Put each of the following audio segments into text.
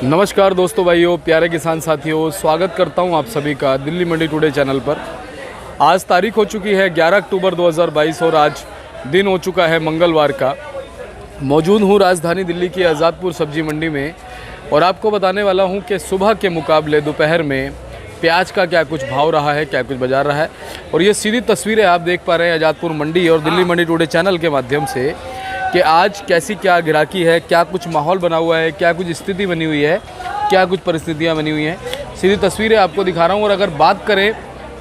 नमस्कार दोस्तों, भाइयों, प्यारे किसान साथियों, स्वागत करता हूं आप सभी का दिल्ली मंडी टुडे चैनल पर। आज तारीख हो चुकी है 11 अक्टूबर 2022 और आज दिन हो चुका है मंगलवार का। मौजूद हूं राजधानी दिल्ली की आज़ादपुर सब्जी मंडी में और आपको बताने वाला हूं कि सुबह के मुकाबले दोपहर में प्याज का क्या कुछ भाव रहा है, क्या कुछ बाजार रहा है। और ये सीधी तस्वीरें आप देख पा रहे हैं आज़ादपुर मंडी और दिल्ली मंडी टुडे चैनल के माध्यम से कि आज कैसी क्या गिराकी है, क्या कुछ माहौल बना हुआ है, क्या कुछ स्थिति बनी हुई है, क्या कुछ परिस्थितियां बनी हुई हैं। सीधी तस्वीरें आपको दिखा रहा हूं। और अगर बात करें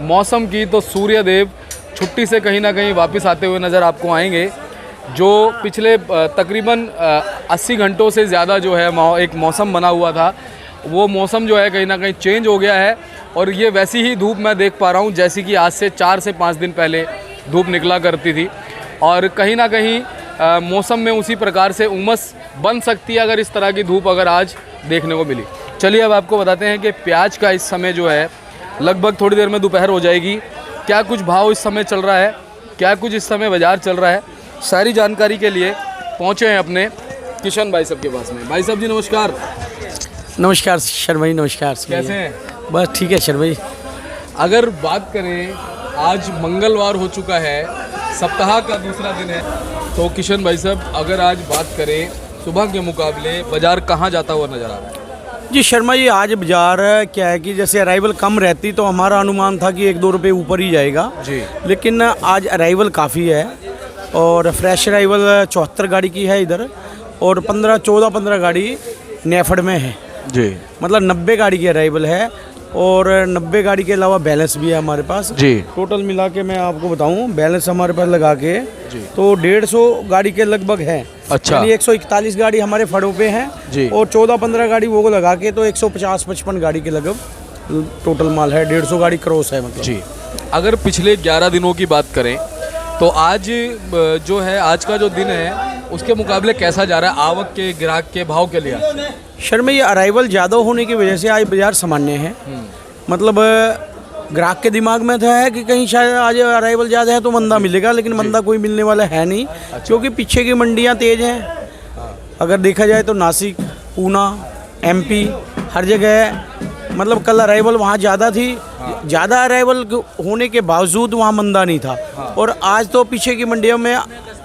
मौसम की तो सूर्यदेव छुट्टी से कहीं ना कहीं वापस आते हुए नज़र आपको आएंगे। जो पिछले तकरीबन 80 घंटों से ज़्यादा जो है एक मौसम बना हुआ था, वो मौसम जो है कहीं ना कहीं चेंज हो गया है। और ये वैसी ही धूप मैं देख पा रहा हूँ जैसी कि आज से 4 से 5 दिन पहले धूप निकला करती थी। और कहीं ना कहीं मौसम में उसी प्रकार से उमस बन सकती है अगर इस तरह की धूप अगर आज देखने को मिली। चलिए अब आपको बताते हैं कि प्याज का इस समय जो है लगभग थोड़ी देर में दोपहर हो जाएगी, क्या कुछ भाव इस समय चल रहा है, क्या कुछ इस समय बाज़ार चल रहा है। सारी जानकारी के लिए पहुँचे हैं अपने किशन भाई साहब के पास में। भाई साहब जी नमस्कार। नमस्कार शर्मा जी, नमस्कार। कैसे हैं? बस ठीक है शर्मा जी। अगर बात करें आज मंगलवार हो चुका है, सप्ताह का दूसरा दिन है, तो किशन भाई साहब अगर आज बात करें सुबह के मुकाबले बाज़ार कहाँ जाता हुआ नज़र आ रहा है? जी शर्मा जी, आज बाज़ार क्या है कि जैसे अराइवल कम रहती तो हमारा अनुमान था कि 1-2 रुपये ऊपर ही जाएगा जी, लेकिन आज अराइवल काफ़ी है और फ्रेश अराइवल 74 गाड़ी की है इधर और 14-15 गाड़ी नेफड में है जी, मतलब 90 गाड़ी की अराइवल है और 90 गाड़ी के अलावा बैलेंस भी है हमारे पास जी। टोटल मिला के मैं आपको बताऊं, बैलेंस हमारे पास लगा के जी। तो 150 गाड़ी के लगभग है। अच्छा। यानी 141 गाड़ी हमारे फड़ों पे हैं जी। और 14-15 गाड़ी वो लगा के तो 150-55 गाड़ी के लगभग टोटल माल है। 150 गाड़ी क्रॉस है मतलब जी। अगर पिछले 11 दिनों की बात करें तो आज जो है, आज का जो दिन है उसके मुकाबले कैसा जा रहा है आवक के, ग्राहक के भाव के लिए? शर्मा ये अराइवल ज़्यादा होने की वजह से आज बाज़ार सामान्य है। मतलब ग्राहक के दिमाग में था है कि कहीं शायद आज अराइवल ज़्यादा है तो मंदा मिलेगा, लेकिन मंदा कोई मिलने वाला है नहीं। क्योंकि पीछे की मंडियाँ तेज़ हैं। अगर देखा जाए तो नासिक, पूना, MP हर जगह मतलब कल अराइवल वहाँ ज़्यादा थी। ज़्यादा अराइवल होने के बावजूद वहाँ मंदा नहीं था। और आज तो पीछे की मंडियों में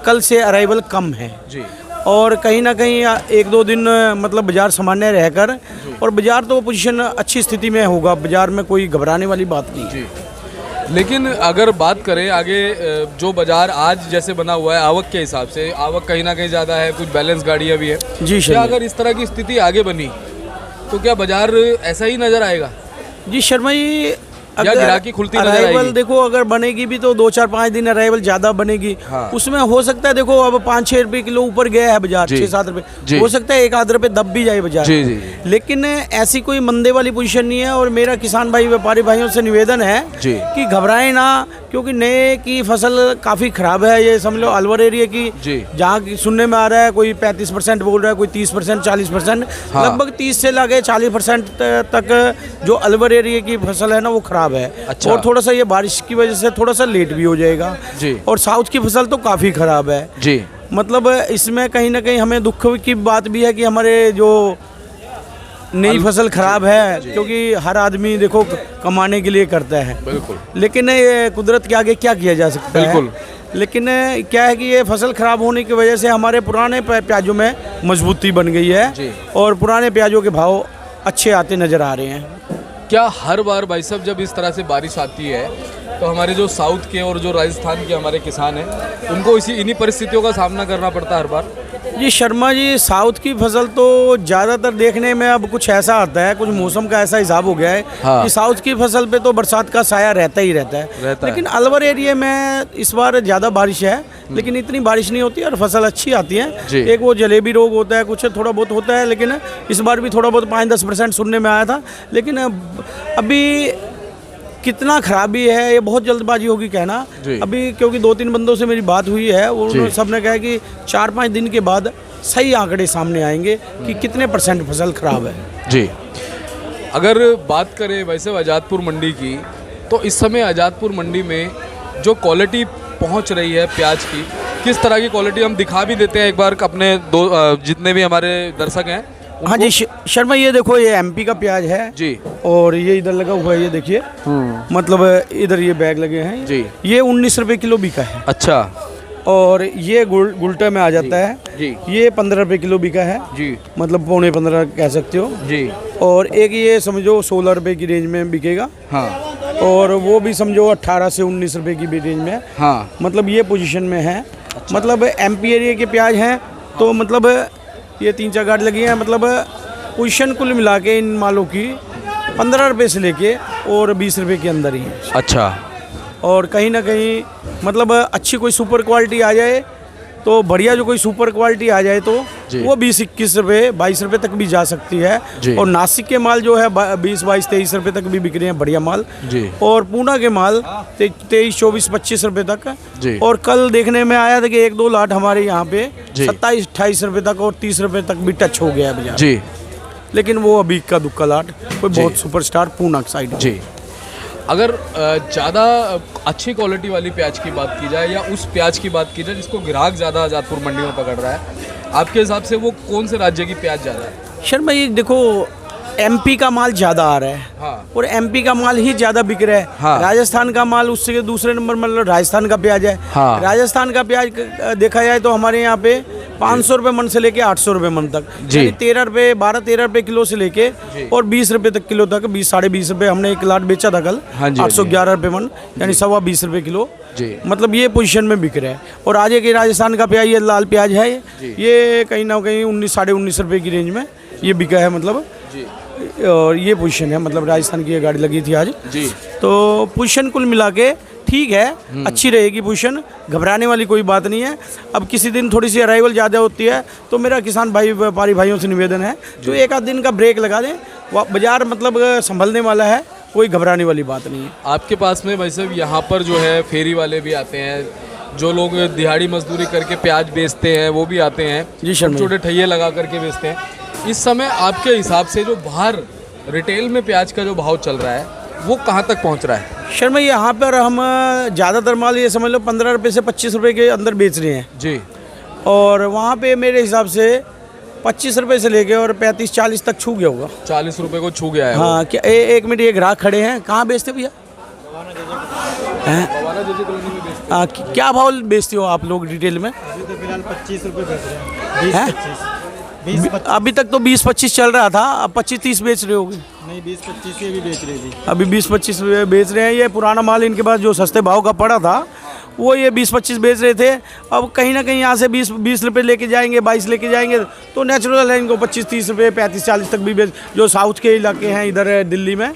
कल से अराइवल कम है जी। और कहीं ना कहीं 1-2 दिन मतलब बाज़ार सामान्य रहकर और बाज़ार तो पोजीशन अच्छी स्थिति में होगा। बाज़ार में कोई घबराने वाली बात नहीं जी। लेकिन अगर बात करें आगे जो बाज़ार आज जैसे बना हुआ है आवक के हिसाब से, आवक कहीं ना कहीं ज़्यादा है, कुछ बैलेंस गाड़ियाँ भी है जी। क्या अगर इस तरह की स्थिति आगे बनी तो क्या बाज़ार ऐसा ही नज़र आएगा? जी शर्मा जी, अगर गिराकी खुलती नजर अराइवल आएगी? देखो अगर बनेगी भी तो 2-4-5 दिन अराइवल ज़्यादा बनेगी। हाँ। उसमें हो सकता है देखो अब 5-6 रुपये किलो ऊपर गया है बाजार, 6-7 रुपये, हो सकता है 1-आध रुपये दब भी जाए बाजार। जी, जी। लेकिन ऐसी कोई मंदे वाली पोजीशन नहीं है। और मेरा किसान भाई व्यापारी भाइयों से निवेदन है जी कि घबराएं ना, क्योंकि नए की फसल काफ़ी ख़राब है। ये समझ लो अलवर एरिया की, जहाँ की सुनने में आ रहा है कोई 35% बोल रहा है, कोई 30%, 40%, लगभग 30 से लाके 40% तक जो अलवर एरिया की फसल है ना वो ख़राब है। अच्छा। और थोड़ा सा ये बारिश की वजह से थोड़ा सा लेट भी हो जाएगा जी। और साउथ की फसल तो काफ़ी ख़राब है जी। मतलब इसमें कहीं ना कहीं हमें दुख की बात भी है कि हमारे जो नई फसल खराब है, क्योंकि हर आदमी देखो कमाने के लिए करता है। बिल्कुल। लेकिन ये कुदरत के आगे क्या किया जा सकता है। बिल्कुल। लेकिन क्या है कि ये फसल खराब होने की वजह से हमारे पुराने प्याजों में मजबूती बन गई है जी। और पुराने प्याजों के भाव अच्छे आते नज़र आ रहे हैं। क्या हर बार भाई साहब जब इस तरह से बारिश आती है तो हमारे जो साउथ के और जो राजस्थान के हमारे किसान हैं उनको इन्हीं परिस्थितियों का सामना करना पड़ता है हर बार? जी शर्मा जी, साउथ की फसल तो ज़्यादातर देखने में अब कुछ ऐसा आता है, कुछ मौसम का ऐसा हिसाब हो गया है कि साउथ की फसल पे तो बरसात का साया रहता ही रहता है। लेकिन अलवर एरिया में इस बार ज़्यादा बारिश है, लेकिन इतनी बारिश नहीं होती और फसल अच्छी आती है। एक वो जलेबी रोग होता है, कुछ थोड़ा बहुत होता है, लेकिन इस बार भी थोड़ा बहुत 5-10% सुनने में आया था। लेकिन अभी कितना खराबी है ये बहुत जल्दबाजी होगी कहना अभी, क्योंकि 2-3 बंदों से मेरी बात हुई है, उन्होंने सबने कहा कि 4-5 दिन के बाद सही आंकड़े सामने आएंगे कि कितने % फसल खराब है। जी। अगर बात करें वैसे आज़ादपुर मंडी की, तो इस समय आज़ादपुर मंडी में जो क्वालिटी पहुंच रही है प्याज की, किस तरह की क्वालिटी हम दिखा भी देते हैं एक बार अपने जितने भी हमारे दर्शक हैं हाँ जी शर्मा, ये देखो ये एमपी का प्याज है जी, और ये इधर लगा हुआ है, ये देखिए मतलब इधर ये बैग लगे हैं जी, ये 19 रुपए किलो बिका है। अच्छा और ये गुलटा में आ जाता है जी, ये 15 रुपए किलो बिका है जी, मतलब पौने 15 कह सकते हो जी, और एक ये समझो 16 रुपए की रेंज में बिकेगा हाँ, और वो भी समझो 18 से 19 रुपए की भी रेंज में है। हाँ, मतलब ये पोजीशन में है। मतलब एमपी एरिया के प्याज हैं तो मतलब ये 3-4 गाड़ी लगी हैं, मतलब पोजीशन कुल मिला के इन मालों की 15 रुपए से लेके और 20 रुपए के अंदर ही है। अच्छा, और कहीं ना कहीं मतलब अच्छी कोई सुपर क्वालिटी आ जाए तो बढ़िया, जो कोई सुपर क्वालिटी आ जाए तो वो 20-21 रुपये 22 रुपये तक भी जा सकती है। और नासिक के माल जो है 20-22-23 रुपये तक भी बिक रहे हैं बढ़िया माल जी। और पूना के माल 23-24-25 रुपये तक जी। और कल देखने में आया था कि 1-2 लाट हमारे यहाँ पे 27-28 रुपये तक और 30 रुपये तक भी टच हो गया है बाजार जी। लेकिन वो अभी का दुक्का लाट कोई बहुत सुपरस्टार पूना साइड जी। अगर ज़्यादा अच्छी क्वालिटी वाली प्याज की बात की जाए या उस प्याज की बात की जाए जिसको ग्राहक ज़्यादा आजादपुर मंडी में पकड़ रहा है, आपके हिसाब से वो कौन से राज्य की प्याज ज़्यादा है? शर्मा ये देखो एमपी का माल ज़्यादा आ रहा है हाँ। और एमपी का माल ही ज़्यादा बिक रहा है हाँ। राजस्थान का माल उससे दूसरे नंबर मतलब राजस्थान का प्याज है हाँ। राजस्थान का प्याज देखा जाए तो हमारे यहाँ पे 500 रुपये मन से लेके 800 रुपये मन तक, यानी 12-13 रुपये किलो से लेके और 20 रुपये तक किलो तक, 20-20.5 रुपये हमने एक लाट बेचा था कल 811 रुपये मन, यानी 20 रुपये किलो मतलब ये पोजीशन में बिक रहा है। और आगे के राजस्थान का प्याज ये लाल प्याज है ये कहीं ना कहीं 19-19.5 रुपये की रेंज में ये बिका है मतलब। और ये पोजीशन है मतलब राजस्थान की ये गाड़ी लगी थी आज जी। तो पोजीशन कुल मिला के ठीक है, अच्छी रहेगी पोजीशन, घबराने वाली कोई बात नहीं है। अब किसी दिन थोड़ी सी अराइवल ज़्यादा होती है तो मेरा किसान भाई व्यापारी भाइयों से निवेदन है जो एक आध दिन का ब्रेक लगा दें, बाजार मतलब संभलने वाला है, कोई घबराने वाली बात नहीं है। आपके पास में भाई साहब यहाँ पर जो है फेरी वाले भी आते हैं, जो लोग दिहाड़ी मजदूरी करके प्याज बेचते हैं वो भी आते हैं जी, छोटे ठैये लगा करके बेचते हैं। इस समय आपके हिसाब से जो बाहर रिटेल में प्याज का जो भाव चल रहा है वो कहाँ तक पहुँच रहा है? शर्मा यहाँ पर हम ज़्यादातर माल ये समझ लो 15 रुपये से 25 रुपये के अंदर बेच रहे हैं जी। और वहाँ पे मेरे हिसाब से 25 रुपये से लेके और 35-40 तक छू गया होगा। 40 रुपये को छू गया है हाँ। क्या एक मिनट, ये ग्राहक खड़े हैं, कहाँ बेचते भैया? क्या भाव बेचते हो आप लोग रिटेल में? फिलहाल 25 रुपये बेच रहे हैं। अभी तक तो 20-25 चल रहा था, अब 25-30 बेच रहे होगे? नहीं, 20-25 ये भी बेच रही थी। अभी 20-25 बेच रहे हैं। ये पुराना माल इनके पास जो सस्ते भाव का पड़ा था वो ये 20-25 बेच रहे थे। अब कहीं ना कहीं यहाँ से 20 रुपये लेके जाएंगे, 22 लेके जाएंगे तो नेचुरल है इनको 25-30 रुपये 35-40 तक भी बेच। जो साउथ के इलाके हैं इधर दिल्ली में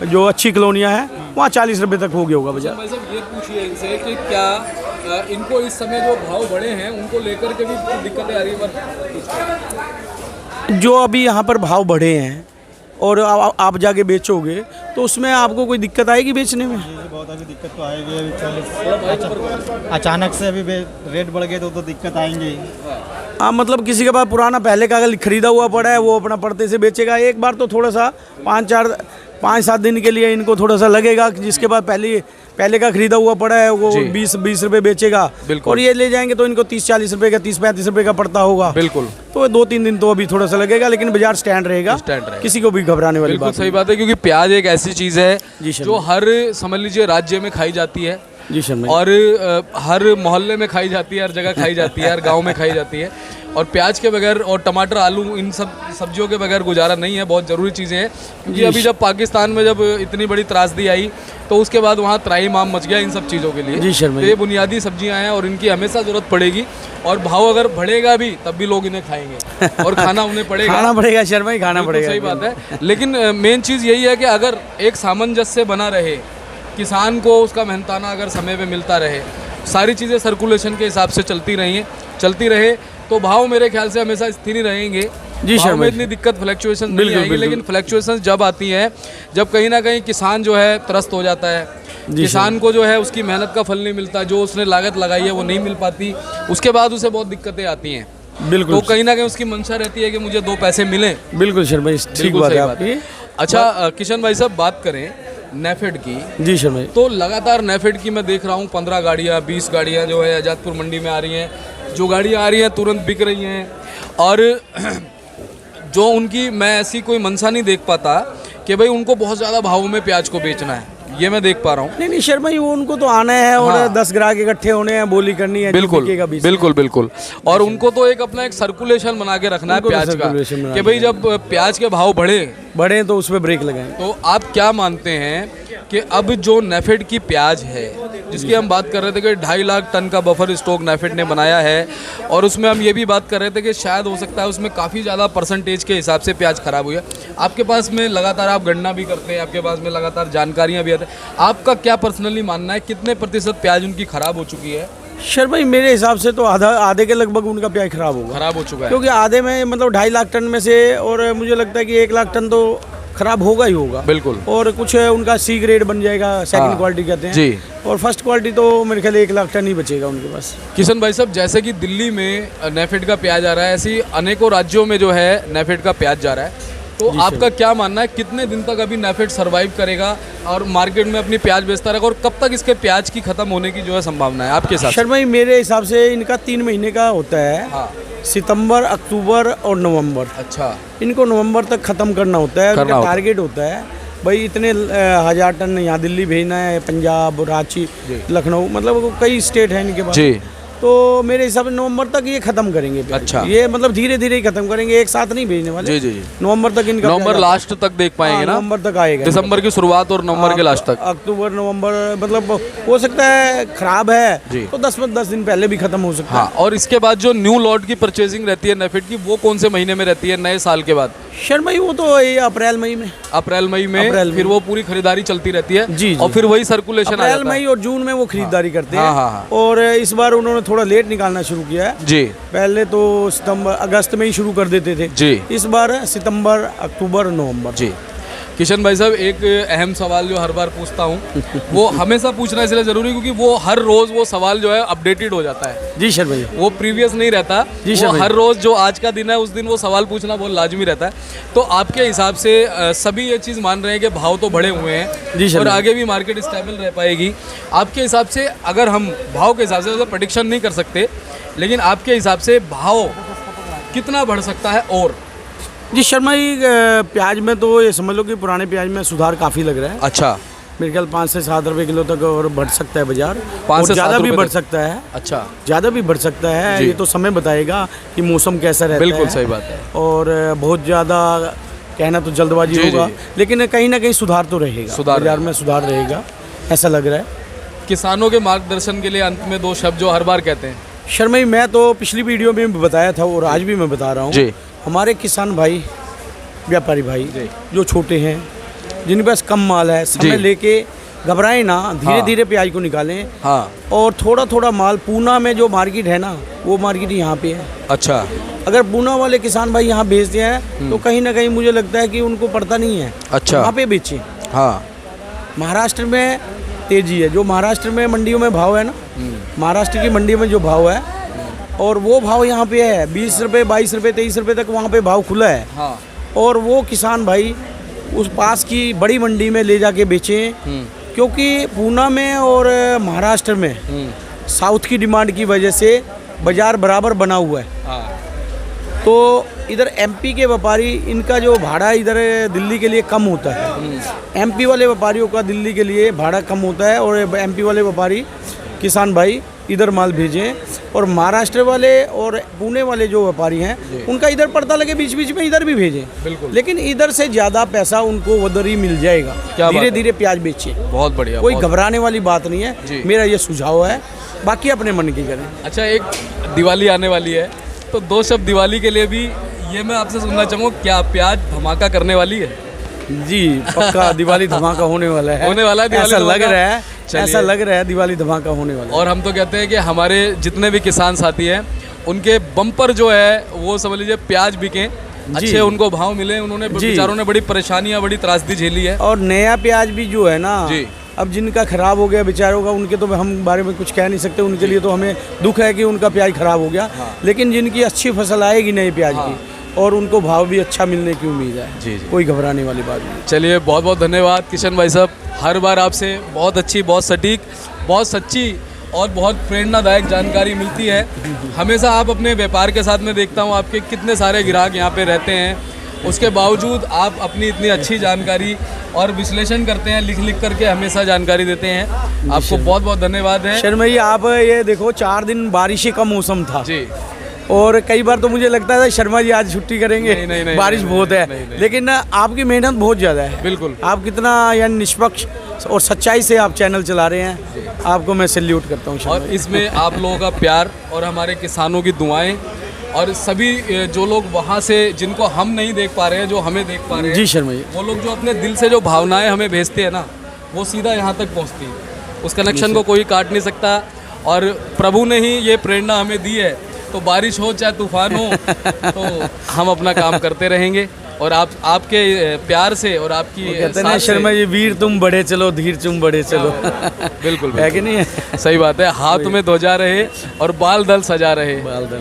जो अच्छी कॉलोनियाँ हैं वहाँ 40 रुपये तक हो गया होगा बाजार। ये पूछिए इनसे कि क्या इनको इस समय जो भाव बढ़े हैं उनको लेकर के भी दिक्कतें आ रही है? जो अभी यहाँ पर भाव बढ़े हैं और आप जाके बेचोगे तो उसमें आपको कोई दिक्कत आएगी बेचने में? बहुत अभी दिक्कत तो आएगी। अभी अचानक से अभी रेट बढ़ गए तो दिक्कत आएंगी। हाँ, मतलब किसी के पास पुराना पहले का अगर खरीदा हुआ पड़ा है वो अपना पड़ते से बेचेगा। एक बार तो थोड़ा सा 5-7 दिन के लिए इनको थोड़ा सा लगेगा, जिसके बाद पहले का खरीदा हुआ पड़ा है वो 20 रुपये बेचेगा और ये ले जाएंगे तो इनको 30-40 रुपये का 30-35 रुपये का पड़ता होगा बिल्कुल। तो 2-3 दिन तो अभी थोड़ा सा लगेगा, लेकिन बाजार स्टैंड रहेगा, किसी को भी घबराने वाली बात सही बात है। क्योंकि प्याज एक ऐसी चीज़ है जो हर समझ लीजिए राज्य में खाई जाती है जी शर्मा, और हर मोहल्ले में खाई जाती है, हर जगह खाई जाती है, हर गांव में खाई जाती है। और प्याज के बगैर और टमाटर आलू इन सब सब्जियों के बगैर गुजारा नहीं है, बहुत ज़रूरी चीज़ें हैं। क्योंकि अभी जब पाकिस्तान में जब इतनी बड़ी त्रासदी आई तो उसके बाद वहाँ त्राही माम मच गया इन सब चीज़ों के लिए। तो ये बुनियादी सब्जियाँ हैं और इनकी हमेशा ज़रूरत पड़ेगी और भाव अगर बढ़ेगा भी तब भी लोग इन्हें खाएंगे और खाना उन्हें पड़ेगा। खाना पड़ेगा शर्मा ही, खाना पड़ेगा, सही बात है। लेकिन मेन चीज़ यही है कि अगर एक सामंजस्य बना रहे, किसान को उसका मेहनताना अगर समय पे मिलता रहे, सारी चीज़ें सर्कुलेशन के हिसाब से चलती रहे तो भाव मेरे ख्याल से हमेशा स्थिर ही रहेंगे जी। भाव में इतनी दिक्कत फ्लक्चुएशन नहीं आएगी। लेकिन फ्लक्चुएशन जब आती हैं जब कहीं ना कहीं किसान जो है त्रस्त हो जाता है, किसान को जो है उसकी मेहनत का फल नहीं मिलता, जो उसने लागत लगाई है वो नहीं मिल पाती, उसके बाद उसे बहुत दिक्कतें आती हैं। बिल्कुल। तो कहीं ना कहीं उसकी मंशा रहती है कि मुझे 2 पैसे मिलें। बिल्कुल शर्मा, ठीक बात है आपकी। अच्छा किशन भाई साहब, बात करें नेफेड की जी शर्मा, तो लगातार नेफेड की मैं देख रहा हूँ 15 गाड़ियाँ 20 गाड़ियाँ जो है आजादपुर मंडी में आ रही हैं। जो गाड़ियाँ आ रही हैं तुरंत बिक रही हैं और जो उनकी मैं ऐसी कोई मंशा नहीं देख पाता कि भाई उनको बहुत ज़्यादा भावों में प्याज को बेचना है, ये मैं देख पा रहा हूँ। नहीं शर्मा जी, वो उनको तो आना है और हाँ। 10 ग्राहक इकट्ठे होने हैं, बोली करनी है, बिल्कुल जो बिकेगा बीच में। बिल्कुल बिल्कुल। और उनको तो एक अपना एक सर्कुलेशन बना के रखना है उनको तो प्याज का, सर्कुलेशन बना कि भाई जब प्याज के भाव बढ़े तो उसमें ब्रेक लगाएं। तो आप क्या मानते हैं कि अब जो नेफेड की प्याज है, जिसकी हम बात कर रहे थे कि 2.5 लाख टन का बफर स्टॉक नेफेड ने बनाया है, और उसमें हम ये भी बात कर रहे थे कि शायद हो सकता है उसमें काफ़ी ज़्यादा परसेंटेज के हिसाब से प्याज खराब हुई है। आपके पास में लगातार आप गणना भी करते हैं, आपके पास में लगातार जानकारियाँ भी आती हैं, आपका क्या पर्सनली मानना है कितने प्रतिशत प्याज उनकी खराब हो चुकी है? शर्मा भाई मेरे हिसाब से तो आधे के लगभग उनका प्याज खराब होगा, खराब हो चुका है, क्योंकि आधे में मतलब 2.5 लाख टन में से, और मुझे लगता है कि 1 लाख टन तो खराब होगा ही होगा। बिल्कुल। और कुछ उनका सी ग्रेड बन जाएगा, सेकंड हाँ। क्वालिटी कहते हैं जी। और फर्स्ट क्वालिटी तो मेरे ख्याल 1 लाख टन ही बचेगा उनके पास। किशन भाई साहब, जैसे कि दिल्ली में नेफेड का प्याज आ रहा है, ऐसी अनेकों राज्यों में जो है नेफेड का प्याज जा रहा है, तो आपका क्या मानना है कितने दिन तक अभी नेफेड सरवाइव करेगा और मार्केट में अपनी प्याज बेचता रहेगा, और कब तक इसके प्याज की खत्म होने की जो है संभावना है आपके साथ? शर्मा जी मेरे हिसाब से इनका 3 महीने का होता है। हाँ। सितंबर, अक्टूबर और नवंबर। अच्छा। इनको नवंबर तक खत्म करना होता है, उनका टारगेट होता है भाई इतने 1000 टन यहाँ दिल्ली भेजना है, पंजाब, रांची, लखनऊ, मतलब वो कई स्टेट हैं इनके पास जी। तो मेरे हिसाब से नवंबर तक ये खत्म करेंगे। अच्छा। ये मतलब धीरे धीरे ही खत्म करेंगे, एक साथ नहीं भेजने वाले। जी जी जी। नवंबर तक इनका नवंबर लास्ट तक देख पाएंगे ना? नवंबर तक आएगा, दिसंबर की शुरुआत और नवंबर के लास्ट तक। अक्टूबर नवंबर, मतलब हो सकता है खराब है जी। तो 10 दिन पहले भी खत्म हो सकता है। हाँ, और इसके बाद जो न्यू लॉट की परचेजिंग रहती है नेफेड की, वो कौन से महीने में रहती है नए साल के बाद? शर्मा जी वो तो ये अप्रैल मई में, अप्रैल मई में फिर वो पूरी खरीदारी चलती रहती है। जी। और फिर वही सर्कुलेशन आ अप्रैल जाता है। मई और जून में वो खरीदारी करते हैं। हाँ, हाँ, हाँ। और इस बार उन्होंने थोड़ा लेट निकालना शुरू किया है। जी। पहले तो सितंबर अगस्त में ही शुरू कर देते थे जी। इस बार सितंबर, अक्टूबर, नवंबर। जी। किशन भाई साहब, एक अहम सवाल जो हर बार पूछता हूँ, वो हमेशा पूछना इसलिए ज़रूरी क्योंकि वो हर रोज़ वो सवाल जो है अपडेटेड हो जाता है। जी शर्मा जी। वो प्रीवियस नहीं रहता। जी वो शर्मा जी। हर रोज़ जो आज का दिन है उस दिन वो सवाल पूछना बहुत लाजमी रहता है। तो आपके हिसाब से सभी ये चीज़ मान रहे हैं कि भाव तो बढ़े हुए हैं जी और आगे भी मार्केट स्टेबल रह पाएगी। आपके हिसाब से अगर हम भाव के हिसाब से प्रेडिक्शन नहीं कर सकते, लेकिन आपके हिसाब से भाव कितना बढ़ सकता है? और जी शर्मा जी, प्याज में तो ये समझ लो कि पुराने प्याज में सुधार काफ़ी लग रहा है। अच्छा। मेरे ख्याल 5 से 7 रुपए किलो तक और बढ़ सकता है बाजार। 5 से 7 ज़्यादा भी रुपए बढ़ तक? सकता है। अच्छा। ज़्यादा भी बढ़ सकता है, जी। ये तो समय बताएगा कि मौसम कैसा रहता है। बिल्कुल सही बात है। और बहुत ज़्यादा कहना तो जल्दबाजी जी, होगा, जी। लेकिन कहीं ना कहीं सुधार तो रहेगा, बाजार में सुधार रहेगा, ऐसा लग रहा है। किसानों के मार्गदर्शन के लिए अंत में 2 शब्द जो हर बार कहते हैं। शर्मा जी, मैं तो पिछली वीडियो में भी बताया था और आज भी मैं बता रहा जी। हूँ, हमारे किसान भाई, व्यापारी भाई जो छोटे हैं, जिनके पास कम माल है, समय लेके घबराएं ना, धीरे धीरे प्याज को निकालें। हाँ। और थोड़ा थोड़ा माल, पूना में जो मार्केट है ना, वो मार्केट यहाँ पे है। अच्छा। अगर पूना वाले किसान भाई यहाँ बेचते हैं तो कहीं ना कहीं मुझे लगता है कि उनको पड़ता नहीं है। अच्छा। वहाँ पे बेचें। हाँ। महाराष्ट्र में तेजी है, जो महाराष्ट्र में मंडियों में भाव है ना, महाराष्ट्र की मंडी में जो भाव है और वो भाव यहाँ पे है 20 रुपये, 22 रुपये, 23 रुपये तक वहाँ पे भाव खुला है। हाँ। और वो किसान भाई उस पास की बड़ी मंडी में ले जाके बेचें, क्योंकि पूना में और महाराष्ट्र में साउथ की डिमांड की वजह से बाजार बराबर बना हुआ है। हाँ। तो इधर एमपी के व्यापारी, इनका जो भाड़ा इधर दिल्ली के लिए कम होता है, एमपी वाले व्यापारियों का दिल्ली के लिए भाड़ा कम होता है, और एमपी वाले व्यापारी किसान भाई इधर माल भेजें, और महाराष्ट्र वाले और पुणे वाले जो व्यापारी हैं उनका इधर पड़ता लगे बीच बीच में इधर भी भेजें। बिल्कुल। लेकिन इधर से ज़्यादा पैसा उनको उधर ही मिल जाएगा। धीरे धीरे प्याज बेचें, बहुत बढ़िया। कोई घबराने वाली बात नहीं है, मेरा ये सुझाव है, बाकी अपने मन की करें। अच्छा, एक दिवाली आने वाली है, तो 2 शब्द दिवाली के लिए भी ये मैं आपसे सुनना चाहूँगा, क्या प्याज धमाका करने वाली है? जी पक्का दिवाली धमाका होने वाला है। होने वाला है दिवाली ऐसा लग धमाका? रहा है, ऐसा लग रहा है दिवाली धमाका होने वाला है। और हम तो कहते हैं कि हमारे जितने भी किसान साथी हैं उनके बम्पर जो है वो समझ लीजिए प्याज बिके, अच्छे उनको भाव मिले। उन्होंने बेचारों ने बड़ी परेशानियां, बड़ी त्रासदी झेली है। और नया प्याज भी जो है ना जी। अब जिनका खराब हो गया बेचारों का, उनके तो हम बारे में कुछ कह नहीं सकते, उनके लिए तो हमें दुख है कि उनका प्याज खराब हो गया। लेकिन जिनकी अच्छी फसल आएगी नए प्याज की, और उनको भाव भी अच्छा मिलने की उम्मीद है। जी जी। कोई घबराने वाली बात नहीं। चलिए, बहुत बहुत धन्यवाद किशन भाई साहब। हर बार आपसे बहुत अच्छी, बहुत सटीक, बहुत सच्ची और बहुत प्रेरणादायक जानकारी मिलती है। हमेशा आप अपने व्यापार के साथ में देखता हूँ आपके कितने सारे ग्राहक यहाँ पे रहते हैं उसके बावजूद आप अपनी इतनी अच्छी जानकारी और विश्लेषण करते हैं, लिख लिख करके हमेशा जानकारी देते हैं। आपको बहुत बहुत धन्यवाद है। शर्मा जी आप ये देखो 4 दिन बारिश का मौसम था जी, और कई बार तो मुझे लगता था शर्मा जी आज छुट्टी करेंगे, नहीं, बारिश बहुत है, लेकिन ना आपकी मेहनत बहुत ज़्यादा है। बिल्कुल। आप कितना यानी निष्पक्ष और सच्चाई से आप चैनल चला रहे हैं, आपको मैं सैल्यूट करता हूँ। और इसमें आप लोगों का प्यार और हमारे किसानों की दुआएं और सभी जो लोग वहाँ से जिनको हम नहीं देख पा रहे हैं, जो हमें देख पा रहे हैं, जी शर्मा जी, वो लोग जो अपने दिल से जो भावनाएं हमें भेजते हैं ना, वो सीधा यहाँ तक पहुँचती है। उस कनेक्शन को कोई काट नहीं सकता और प्रभु ने ही ये प्रेरणा हमें दी है। तो बारिश हो चाहे तूफान हो, तो हम अपना काम करते रहेंगे और आपके प्यार से और आपकी कहते हैं ना शर्मा जी, वीर तुम बड़े चलो, धीर तुम बड़े चलो। बिल्कुल है कि नहीं है? सही बात है। हाथ में ध्वजा रहे और बाल दल सजा रहे,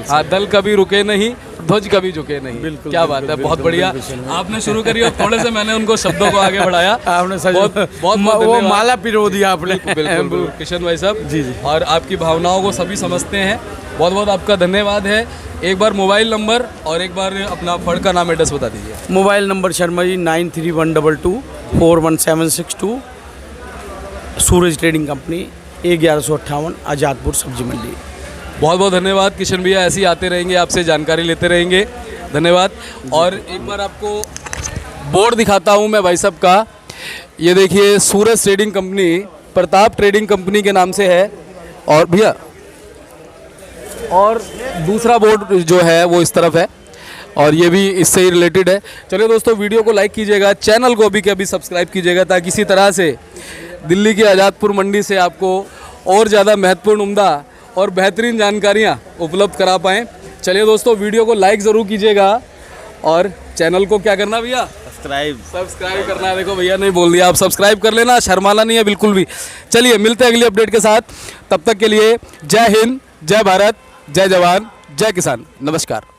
हाँ, दल कभी रुके नहीं, ध्वज कभी झुके नहीं। बिल्कुल, क्या बात है, बहुत बढ़िया। आपने शुरू करी और थोड़े से मैंने उनको शब्दों को आगे बढ़ाया। आपने बहुत वो माला पिरो दिया आपने। बिल्कुल किशन भाई साहब जी जी, और आपकी भावनाओं को सभी समझते हैं। बहुत बहुत आपका धन्यवाद है। एक बार मोबाइल नंबर और एक बार अपना फड़ का नाम एड्रेस बता दीजिए। मोबाइल नंबर शर्मा जी 9312241762, सूरज ट्रेडिंग कंपनी, A1158, आज़ादपुर सब्जी मंडी। बहुत बहुत धन्यवाद किशन भैया, ऐसे ही आते रहेंगे, आपसे जानकारी लेते रहेंगे। धन्यवाद। और एक बार आपको बोर्ड दिखाता हूँ मैं भाई साहब का। ये देखिए, Suraj trading company Pratap trading company के नाम से है। और भैया, और दूसरा बोर्ड जो है वो इस तरफ है और ये भी इससे ही रिलेटेड है। चलिए दोस्तों, वीडियो को लाइक कीजिएगा, चैनल को अभी के अभी सब्सक्राइब कीजिएगा, ताकि इसी तरह से दिल्ली की आज़ादपुर मंडी से आपको और ज़्यादा महत्वपूर्ण, उम्दा और बेहतरीन जानकारियाँ उपलब्ध करा पाएँ। चलिए दोस्तों, वीडियो को लाइक ज़रूर कीजिएगा और चैनल को क्या करना भैया, सब्सक्राइब करना है। देखो भैया नहीं बोल दिया, आप सब्सक्राइब कर लेना, शर्माना नहीं है बिल्कुल भी। चलिए मिलते हैं अगली अपडेट के साथ, तब तक के लिए जय हिंद, जय भारत, जय जवान, जय किसान, नमस्कार।